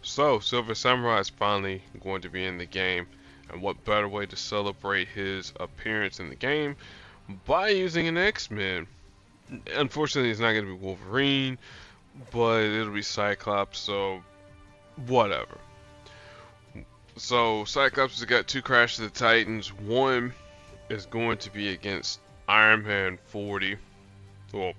So, Silver Samurai is finally going to be in the game, and what better way to celebrate his appearance in the game by using an X-Men? Unfortunately, it's not going to be Wolverine, but it'll be Cyclops, so whatever. So, Cyclops has got two Crash of the Titans. One is going to be against Iron Man 40. Well,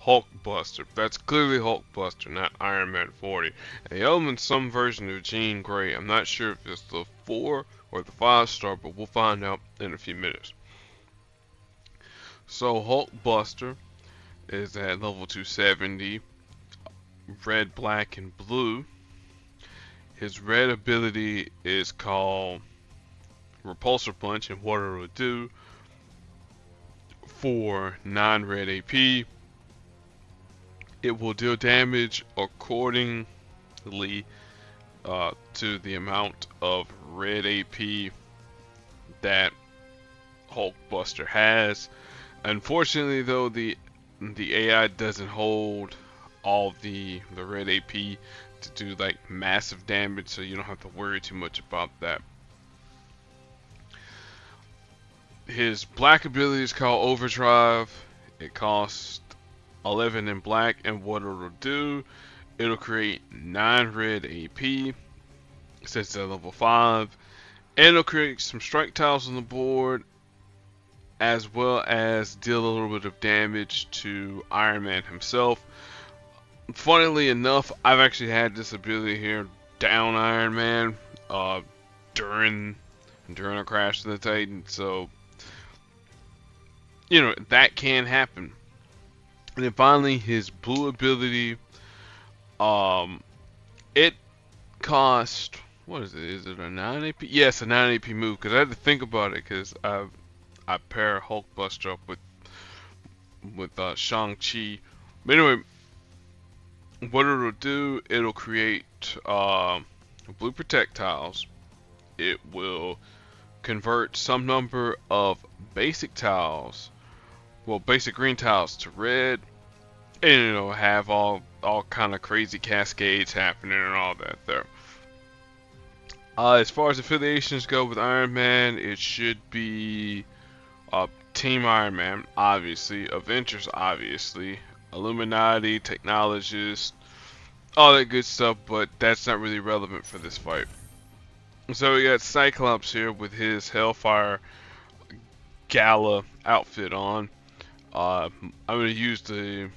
Hulkbuster. That's clearly Hulkbuster, not Iron Man 40. And the other one's some version of Jean Grey. I'm not sure if it's the 4 or the 5-star, but we'll find out in a few minutes. So Hulkbuster is at level 270, red, black, and blue. His red ability is called Repulsor Punch, and what it'll do for non-red AP, it will deal damage accordingly to the amount of red AP that Hulkbuster has. Unfortunately, though, the AI doesn't hold all the red AP to do like massive damage, so you don't have to worry too much about that. His black ability is called Overdrive. It costs 11 in black, and what it'll do, it'll create 9 red AP since they're level 5, and it'll create some strike tiles on the board, as well as deal a little bit of damage to Iron Man himself. Funnily enough, I've actually had this ability here down Iron Man during a Crash of the Titan, so you know that can happen. And then finally, his blue ability, it cost, what is it? Is it a 9 AP? Yes, a 9 AP move, because I had to think about it, because I pair Hulkbuster up with Shang-Chi. But anyway, what it'll do, it'll create blue projectiles. It will convert some number of basic tiles, well, basic green tiles to red, and it'll have all kind of crazy cascades happening and all that there. As far as affiliations go with Iron Man, it should be Team Iron Man, obviously, Avengers, obviously, Illuminati, Technologists, all that good stuff, but that's not really relevant for this fight. So we got Cyclops here with his Hellfire Gala outfit on. I'm gonna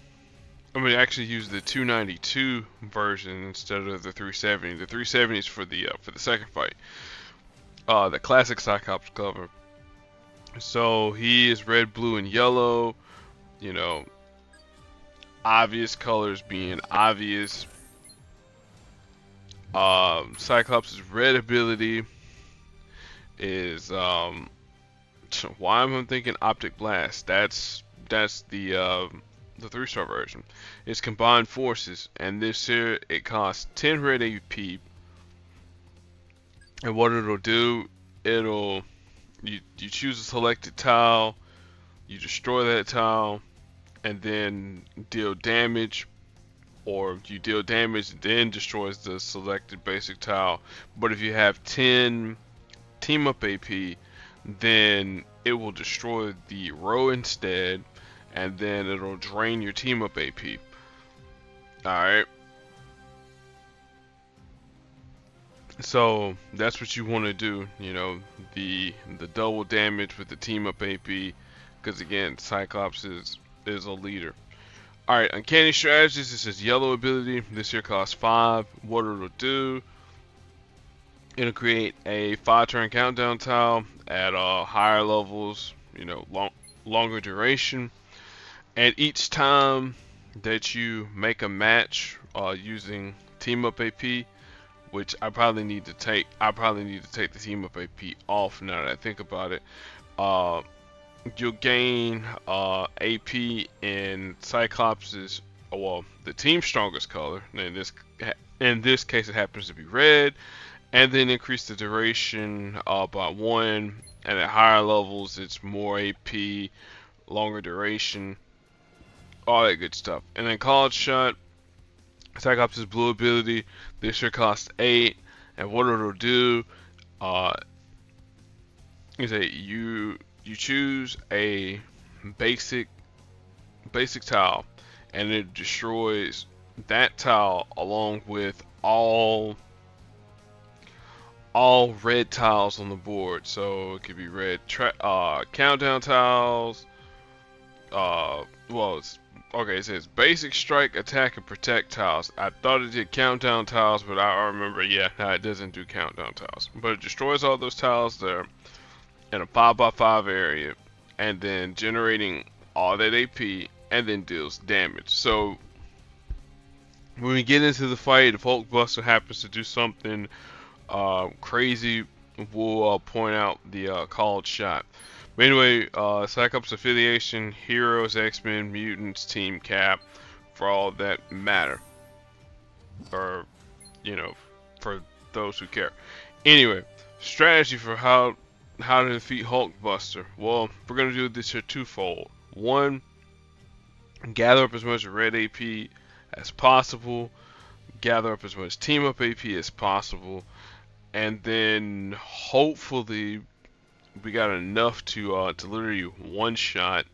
actually use the 292 version instead of the 370. The 370 is for the second fight. The classic Cyclops cover. So he is red, blue, and yellow. You know, obvious colors being obvious. Cyclops' red ability is why am I thinking Optic Blast? That's the 3-star version. It's combined forces, and this here it costs 10 red AP. And what it'll do, you choose a selected tile, you destroy that tile, and then deal damage, or you deal damage and then destroys the selected basic tile. But if you have 10 team up AP, then it will destroy the row instead, and then it'll drain your team up AP. Alright. So that's what you want to do, you know, the double damage with the team up AP, because again, Cyclops is a leader. Alright, Uncanny Strategies, this is yellow ability. This here costs 5. What it'll do, it'll create a 5-turn countdown tile at higher levels, you know, longer duration. And each time that you make a match using team up AP, which I probably need to take the team up AP off now that I think about it, you'll gain AP in Cyclops's, well, the team's strongest color. In this case, it happens to be red, and then increase the duration by 1. And at higher levels, it's more AP, longer duration, all that good stuff. And then College Shot, Cyclops' blue ability. This should cost 8, and what it'll do uh, is that you choose a basic tile, and it destroys that tile along with all red tiles on the board. So it could be red countdown tiles. Well, it's okay. It says basic, strike, attack, and protect tiles. I thought it did countdown tiles, but I remember, yeah, no, it doesn't do countdown tiles. But it destroys all those tiles there in a 5x5 area, and then generating all that AP, and then deals damage. So when we get into the fight, if Hulkbuster happens to do something crazy, we'll point out the called shot. But anyway, Cyclops affiliation, heroes, X-Men, mutants, team cap, for all that matter. Or, you know, for those who care. Anyway, strategy for how to defeat Hulkbuster. Well, we're going to do this here twofold. One, gather up as much red AP as possible. Gather up as much team up AP as possible. And then hopefully we got enough to literally one-shot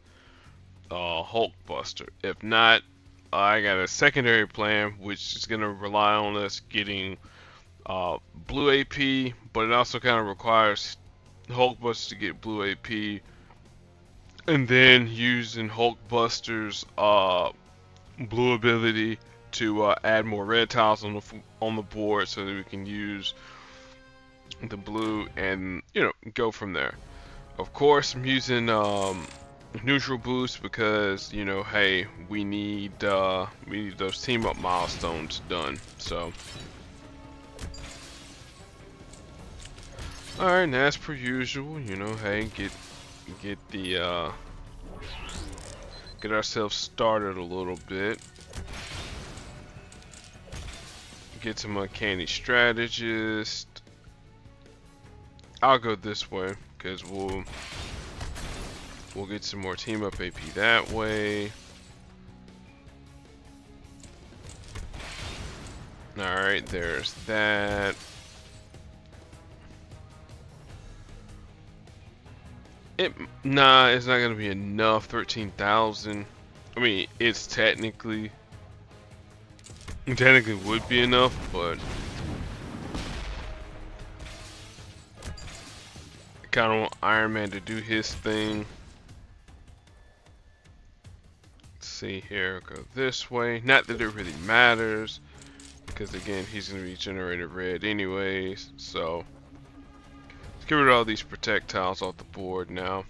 Hulkbuster. If not, I got a secondary plan, which is going to rely on us getting blue AP, but it also kind of requires Hulkbuster to get blue AP, and then using Hulkbuster's blue ability to add more red tiles on the board, so that we can use the blue and, you know, go from there. Of course, I'm using neutral boost because, you know, hey, we need those team up milestones done. So, all right, and as per usual, you know, hey, get ourselves started a little bit. Get some uncanny strategist. I'll go this way because we'll get some more team up AP that way. Alright, there's that. Nah, it's not gonna be enough. 13,000. I mean, it's technically would be enough, but kind of want Iron Man to do his thing. Let's see here, go this way. Not that it really matters, because again, he's going to be generated red anyways. So let's get rid of all these projectiles off the board now.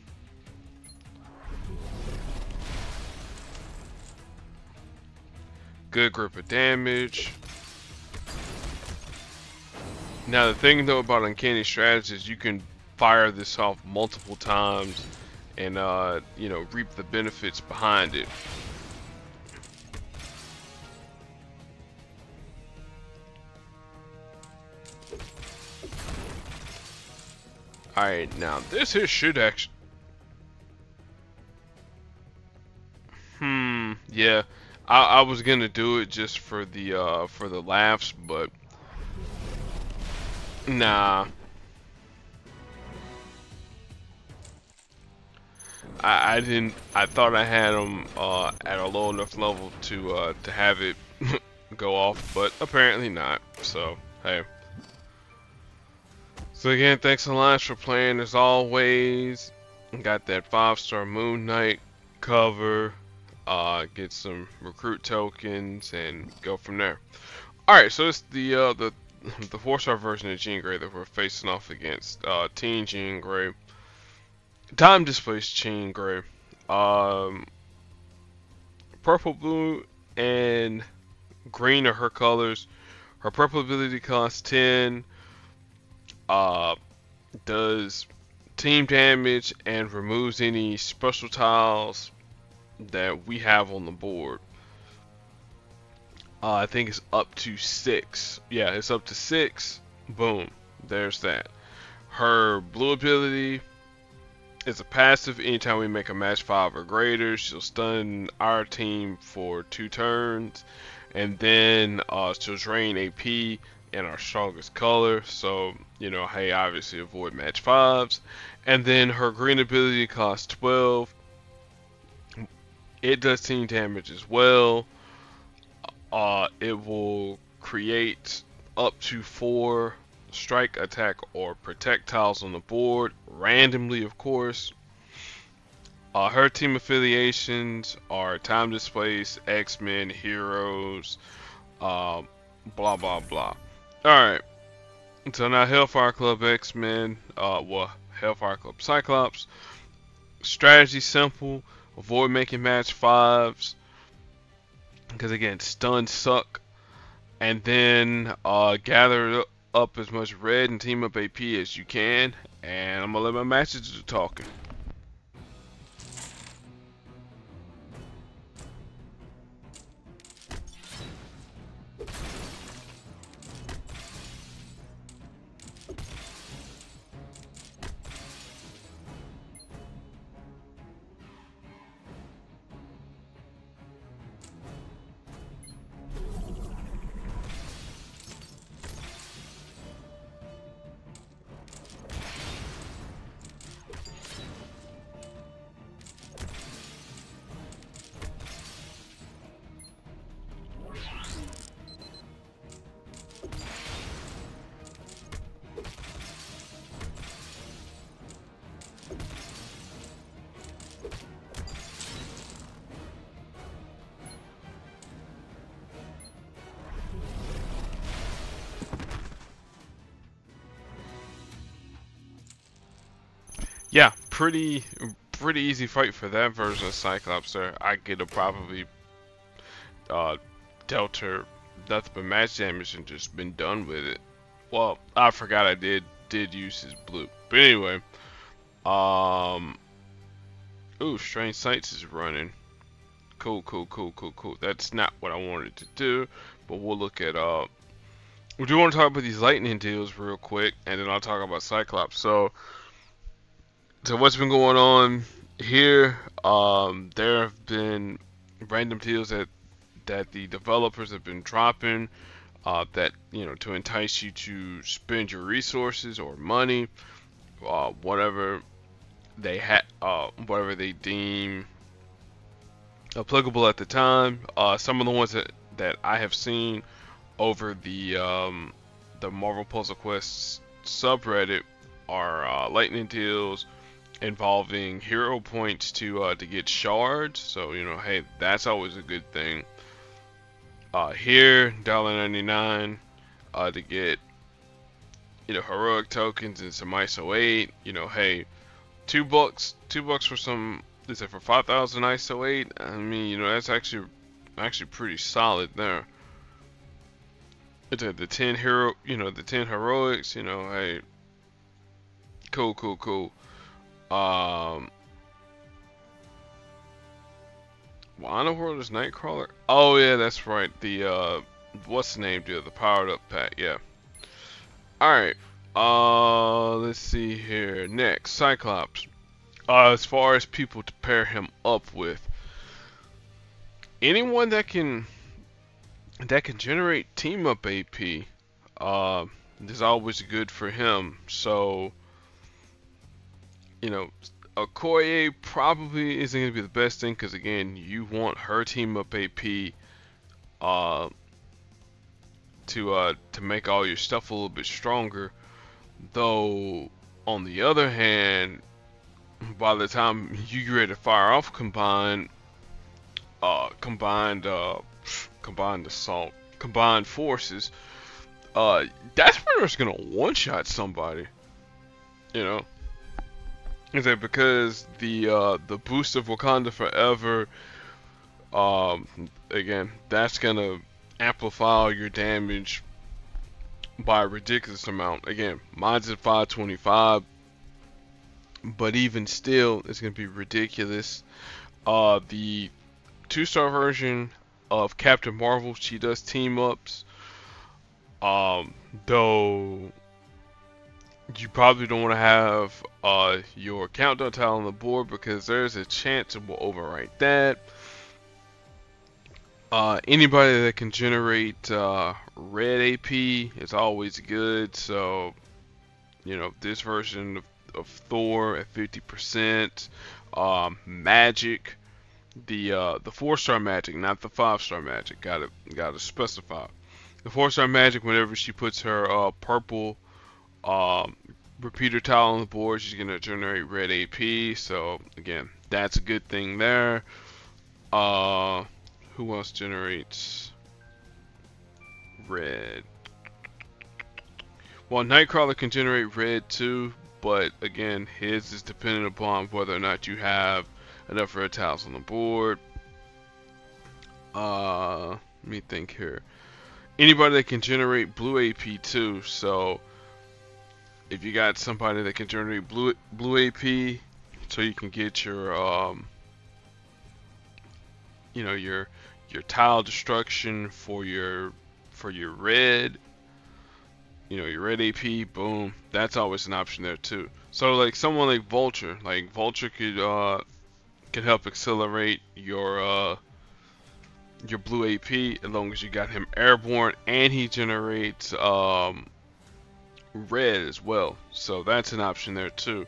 Good grip of damage. Now the thing though about uncanny strategy is you can fire this off multiple times and you know, reap the benefits behind it. Alright, now this here should actually yeah, I was gonna do it just for the laughs, but nah. I didn't. I thought I had them at a low enough level to have it go off, but apparently not. So hey. So again, thanks a lot for playing as always. Got that 5-star Moon Knight cover. Get some recruit tokens and go from there. All right, so it's the 4-star version of Jean Grey that we're facing off against. Teen Jean Grey. Time Displaced Jean Grey. Purple, blue, and green are her colors. Her purple ability costs 10. Does team damage and removes any special tiles that we have on the board. I think it's up to 6. Yeah, it's up to 6. Boom. There's that. Her blue ability is a passive. Anytime we make a match 5 or greater, she'll stun our team for 2 turns. and then she'll drain AP in our strongest color. So you know, hey, obviously avoid match 5s, and then her green ability costs 12. It does team damage as well. It will create up to 4 strike, attack, or projectiles on the board, randomly, of course. Her team affiliations are Time Displaced, X-Men, Heroes, blah blah blah. Alright, so now Hellfire Club X-Men, well, Hellfire Club Cyclops. Strategy simple, avoid making match 5s, because again, stuns suck. And then gather up as much red and team up AP as you can. And I'm gonna let my matches do talking. Yeah, pretty easy fight for that version of Cyclops there. I could have probably dealt her nothing but match damage and just been done with it. Well, I forgot I did use his blue. But anyway, ooh, Strange Sights is running. Cool. That's not what I wanted to do, but we'll look at we do want to talk about these lightning deals real quick, and then I'll talk about Cyclops. So what's been going on here? There have been random deals that the developers have been dropping, that, you know, to entice you to spend your resources or money, whatever whatever they deem applicable at the time. Some of the ones that I have seen over the Marvel Puzzle Quest subreddit are lightning deals involving hero points to get shards. So, you know, hey, that's always a good thing. Here, $1.99 to get, you know, heroic tokens and some ISO 8. You know, hey, $2 for some. Is it for 5,000 ISO 8? I mean, you know, that's actually pretty solid there. It's the 10 hero, you know, the 10 heroics. You know, hey, cool. Why in the world is Nightcrawler? Oh yeah, that's right. The what's the name, dude? The powered up pack. Yeah. All right. Let's see here. Next, Cyclops. As far as people to pair him up with, anyone that can generate team up AP, is always good for him. So, you know, Okoye probably isn't going to be the best thing, because again, you want her team up AP to make all your stuff a little bit stronger. Though on the other hand, by the time you get ready to fire off combined forces, that's pretty much gonna one-shot somebody. You know, is that because the boost of Wakanda Forever, again, that's gonna amplify your damage by a ridiculous amount. Again, mine's at 525, but even still, it's gonna be ridiculous. The 2-star version of Captain Marvel, she does team ups. Though you probably don't want to have your countdown tile on the board, because there's a chance it will overwrite that. Anybody that can generate red AP is always good. So, this version of Thor at 50%. Magic, the 4-star magic, not the 5-star magic. Gotta specify. The 4-star magic, whenever she puts her purple um, repeater tile on the board, she's gonna generate red AP. So again, that's a good thing there. Uh, who else generates red? Well, Nightcrawler can generate red too, but again, his is dependent upon whether or not you have enough red tiles on the board. Let me think here. Anybody that can generate blue AP too. So if you got somebody that can generate blue AP, so you can get your your tile destruction for your red, your red AP, boom, that's always an option there too. So like someone like Vulture, could help accelerate your blue AP as long as you got him airborne and he generates red as well. So that's an option there too.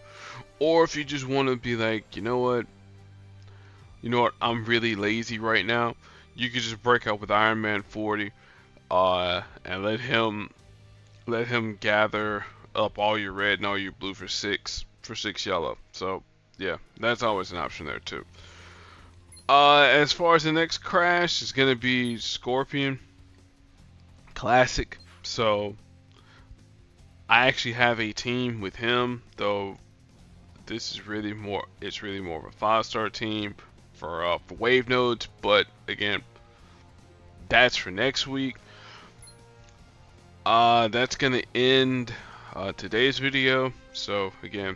Or if you just want to be like, I'm really lazy right now, you could just break out with Iron Man 40 and let him gather up all your red and all your blue for six yellow. So yeah, that's always an option there too. As far as the next crash, it's gonna be Scorpion Classic. So I actually have a team with him, though this is really more. It's really more of a 5-star team for wave nodes. But again, that's for next week. That's gonna end today's video. So again,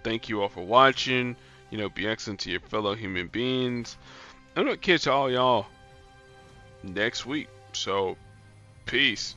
thank you all for watching. Be excellent to your fellow human beings. I'm gonna catch all y'all next week. So, peace.